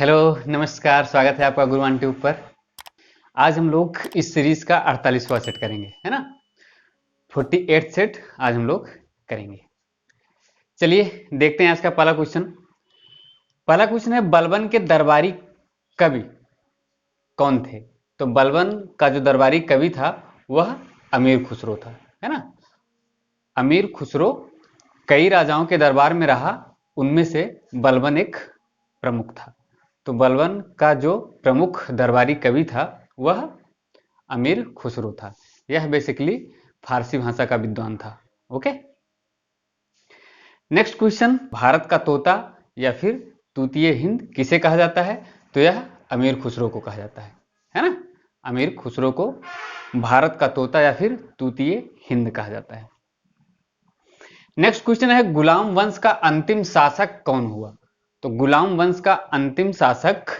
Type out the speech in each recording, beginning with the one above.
Hello, नमस्कार। स्वागत है आपका गुरुवान ट्यूब पर। आज हम लोग इस सीरीज का 48वां सेट करेंगे, है ना। 48 सेट आज हम लोग करेंगे। चलिए देखते हैं आज का पहला क्वेश्चन। पहला क्वेश्चन है, बलबन के दरबारी कवि कौन थे? तो बलबन का जो दरबारी कवि था वह अमीर खुसरो था, है ना। अमीर खुसरो कई राजाओं के दरबार में रहा, उनमें से बलबन एक प्रमुख था। तो बलबन का जो प्रमुख दरबारी कवि था वह अमीर खुसरो था। यह बेसिकली फारसी भाषा का विद्वान था। ओके, नेक्स्ट क्वेश्चन, भारत का तोता या फिर तूतीय हिंद किसे कहा जाता है? तो यह अमीर खुसरो को कहा जाता है ना। अमीर खुसरो को भारत का तोता या फिर तूतीय हिंद कहा जाता है। नेक्स्ट क्वेश्चन है, गुलाम वंश का अंतिम शासक कौन हुआ? तो गुलाम वंश का अंतिम शासक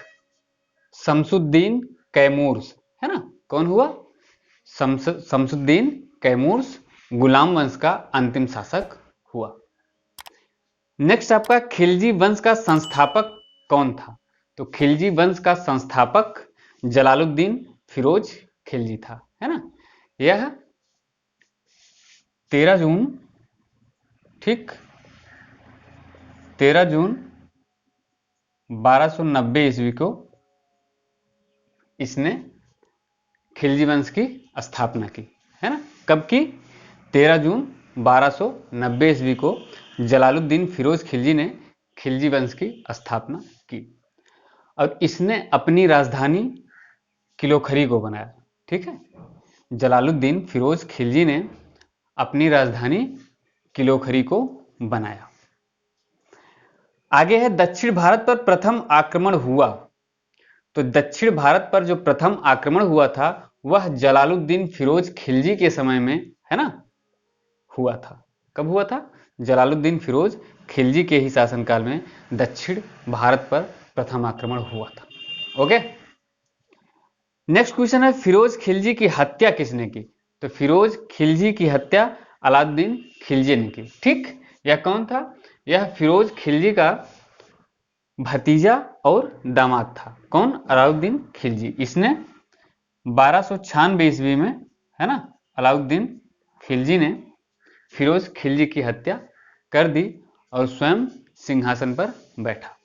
शमसुद्दीन कैमूर्स, है ना। कौन हुआ? शमसुद्दीन कैमूर्स गुलाम वंश का अंतिम शासक हुआ। नेक्स्ट आपका, खिलजी वंश का संस्थापक कौन था? तो खिलजी वंश का संस्थापक जलालुद्दीन फिरोज खिलजी था, है ना। यह 13 जून, ठीक, 13 जून 1290 ईस्वी को इसने खिलजी वंश की स्थापना की, है ना। कब की? 13 जून 1290 ईस्वी को जलालुद्दीन फिरोज खिलजी ने खिलजी वंश की स्थापना की और इसने अपनी राजधानी किलोखरी को बनाया, ठीक है। जलालुद्दीन फिरोज खिलजी ने अपनी राजधानी किलोखरी को बनाया। आगे है, दक्षिण भारत पर प्रथम आक्रमण हुआ। तो दक्षिण भारत पर जो प्रथम आक्रमण हुआ था वह जलालुद्दीन फिरोज खिलजी के समय में, है ना, हुआ था। कब हुआ था? जलालुद्दीन फिरोज खिलजी के ही शासनकाल में दक्षिण भारत पर प्रथम आक्रमण हुआ था। ओके, नेक्स्ट क्वेश्चन है, फिरोज खिलजी की हत्या किसने की? तो फिरोज खिलजी की हत्या अलाउद्दीन खिलजी ने की, ठीक। यह कौन था? यह फिरोज खिलजी का भतीजा और दामाद था। कौन? अलाउद्दीन खिलजी। इसने 1296 ईस्वी में, है ना, अलाउद्दीन खिलजी ने फिरोज खिलजी की हत्या कर दी और स्वयं सिंहासन पर बैठा।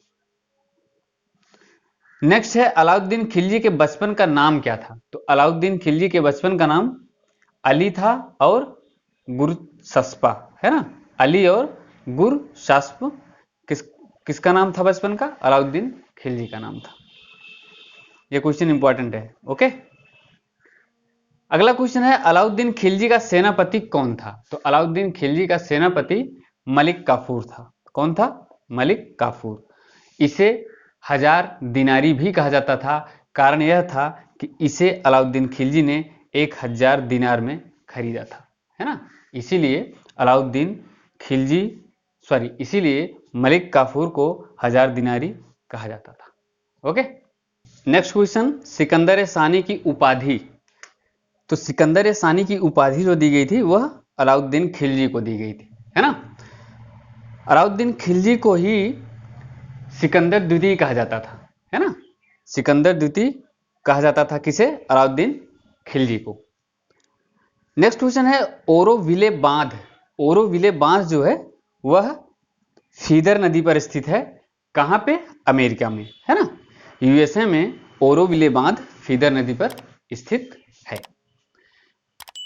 नेक्स्ट है, अलाउद्दीन खिलजी के बचपन का नाम क्या था? तो अलाउद्दीन खिलजी के बचपन का नाम अली था और गुरशस्पा, है ना। अली और गुरशस्प किसका नाम था बचपन का? अलाउद्दीन खिलजी का नाम था। यह क्वेश्चन इंपॉर्टेंट है। ओके, अगला क्वेश्चन है, अलाउद्दीन खिलजी का सेनापति कौन था? तो अलाउद्दीन खिलजी का सेनापति मलिक काफूर था। कौन था? मलिक काफूर। इसे 1000 दिनारी भी कहा जाता था। कारण यह था कि इसे अलाउद्दीन खिलजी ने 1000 दिनार में खरीदा था, है ना। इसीलिए मलिक काफूर को 1000 दिनारी कहा जाता था। ओके, नेक्स्ट क्वेश्चन, सिकंदर सानी की उपाधि। तो सिकंदर सानी की उपाधि जो दी गई थी वह अलाउद्दीन खिलजी को दी गई थी, है ना। अलाउद्दीन खिलजी को ही सिकंदर द्वितीय कहा जाता था, है ना। सिकंदर द्वितीय कहा जाता था किसे? अलाउद्दीन खिलजी को। नेक्स्ट क्वेश्चन है, ओरोविले बांध। ओरोविले बांध जो है वह फीदर नदी पर स्थित है। कहां पे? अमेरिका में, है ना। यूएसए में ओरोविले बांध फीदर नदी पर स्थित है।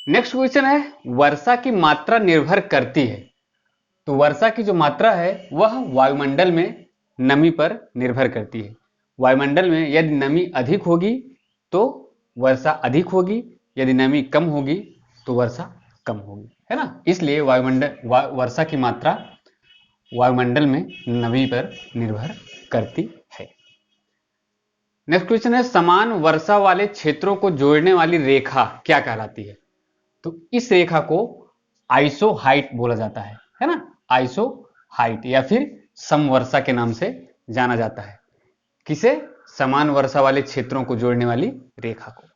नेक्स्ट क्वेश्चन है, वर्षा की मात्रा निर्भर करती है। तो वर्षा की जो मात्रा है वह वायुमंडल में नमी पर निर्भर करती है। वायुमंडल में यदि नमी अधिक होगी तो वर्षा अधिक होगी, यदि नमी कम होगी तो वर्षा कम होगी, है ना। इसलिए वर्षा की मात्रा वायुमंडल में नमी पर निर्भर करती है। नेक्स्ट क्वेश्चन है, समान वर्षा वाले क्षेत्रों को जोड़ने वाली रेखा क्या कहलाती है? तो इस रेखा को आइसो हाइट बोला जाता है ना। आइसो हाइट या फिर समवर्षा के नाम से जाना जाता है। किसे? समान वर्षा वाले क्षेत्रों को जोड़ने वाली रेखा को।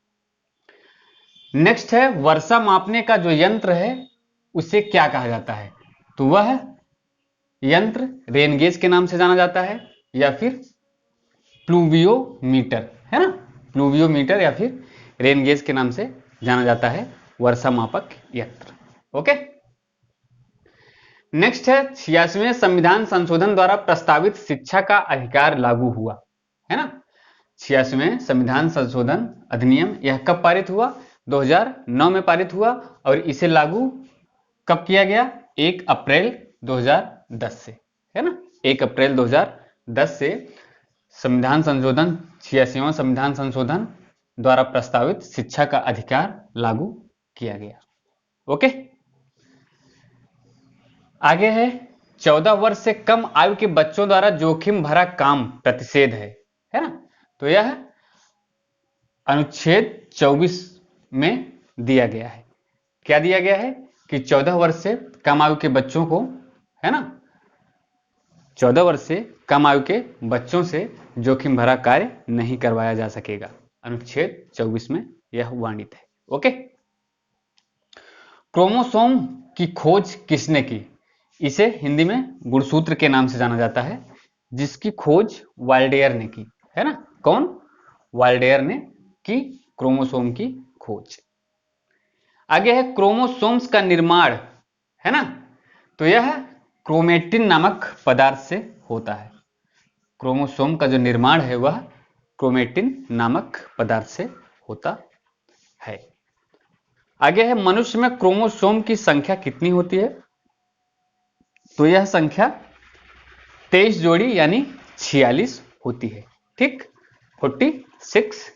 नेक्स्ट है, वर्षा मापने का जो यंत्र है उसे क्या कहा जाता है? तो वह यंत्र रेन गेज के नाम से जाना जाता है या फिर प्लूवियोमीटर, है ना, प्लूवियोमीटर या फिर रेन गेज के नाम से जाना जाता है वर्षा मापक यंत्र। ओके, नेक्स्ट है 86वें संविधान संशोधन द्वारा प्रस्तावित शिक्षा का अधिकार लागू हुआ, है ना। 86वें संविधान संशोधन अधिनियम यह कब पारित हुआ? 2009 में पारित हुआ और इसे लागू कब किया गया? 1 अप्रैल 2010 से, है ना। 1 अप्रैल 2010 से संविधान संशोधन 86वां संविधान संशोधन द्वारा प्रस्तावित शिक्षा का अधिकार लागू किया गया। ओके, आगे है 14 वर्ष से कम आयु के बच्चों द्वारा जोखिम भरा काम प्रतिषेध है ना। तो यह अनुच्छेद 24 में दिया गया है। क्या दिया गया है कि 14 वर्ष से कम आयु के बच्चों को, है ना, 14 वर्ष से कम आयु के बच्चों से जोखिम भरा कार्य नहीं करवाया जा सकेगा। अनुच्छेद 24 में यह वर्णित है। ओके, क्रोमोसोम की खोज किसने की? इसे हिंदी में गुणसूत्र के नाम से जाना जाता है, जिसकी खोज वाल्डेयर ने की, है ना। कौन? वाल्डेयर ने की क्रोमोसोम की खोज। आगे है क्रोमोसोम्स का निर्माण, है ना। तो यह क्रोमेटिन नामक पदार्थ से होता है। क्रोमोसोम का जो निर्माण है वह क्रोमेटिन नामक पदार्थ से होता है। आगे है मनुष्य में क्रोमोसोम की संख्या कितनी होती है? तो यह संख्या 23 जोड़ी यानी 46 होती है। ठीक, 46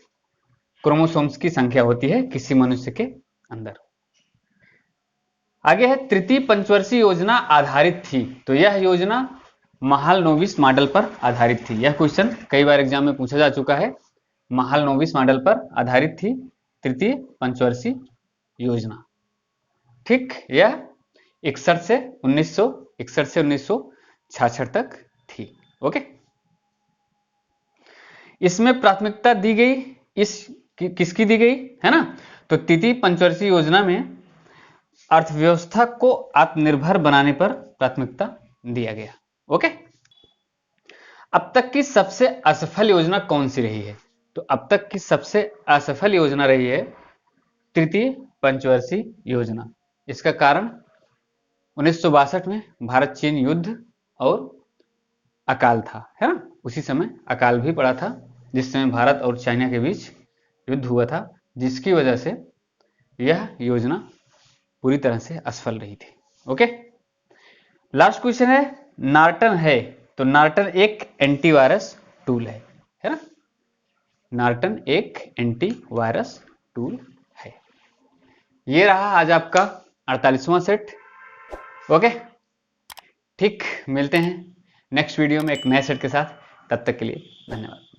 क्रोमोसोम्स की संख्या होती है किसी मनुष्य के अंदर। आगे है तृतीय पंचवर्षीय योजना आधारित थी। तो यह योजना महालनोबिस मॉडल पर आधारित थी। यह क्वेश्चन कई बार एग्जाम में पूछा जा चुका है। महालनोबिस मॉडल पर आधारित थी तृतीय पंचवर्षीय योजना। ठीक, यह 61 से 1966 तक थी। ओके, इसमें प्राथमिकता दी गई किसकी दी गई, है ना। तो तृतीय पंचवर्षीय योजना में अर्थव्यवस्था को आत्मनिर्भर बनाने पर प्राथमिकता दिया गया। ओके, अब तक की सबसे असफल योजना कौन सी रही है? तो अब तक की सबसे असफल योजना रही है तृतीय पंचवर्षीय योजना। इसका कारण 1962 में भारत चीन युद्ध और अकाल था, है ना। उसी समय अकाल भी पड़ा था, जिस समय भारत और चाइना के बीच युद्ध हुआ था, जिसकी वजह से यह योजना पूरी तरह से असफल रही थी। ओके, लास्ट क्वेश्चन है नॉर्टन है। तो नॉर्टन एक एंटीवायरस टूल है ना। नॉर्टन एक एंटीवायरस टूल है। ये रहा आज आपका 48वां सेट। ओके, ठीक, मिलते हैं नेक्स्ट वीडियो में एक नए सेट के साथ। तब तक के लिए धन्यवाद।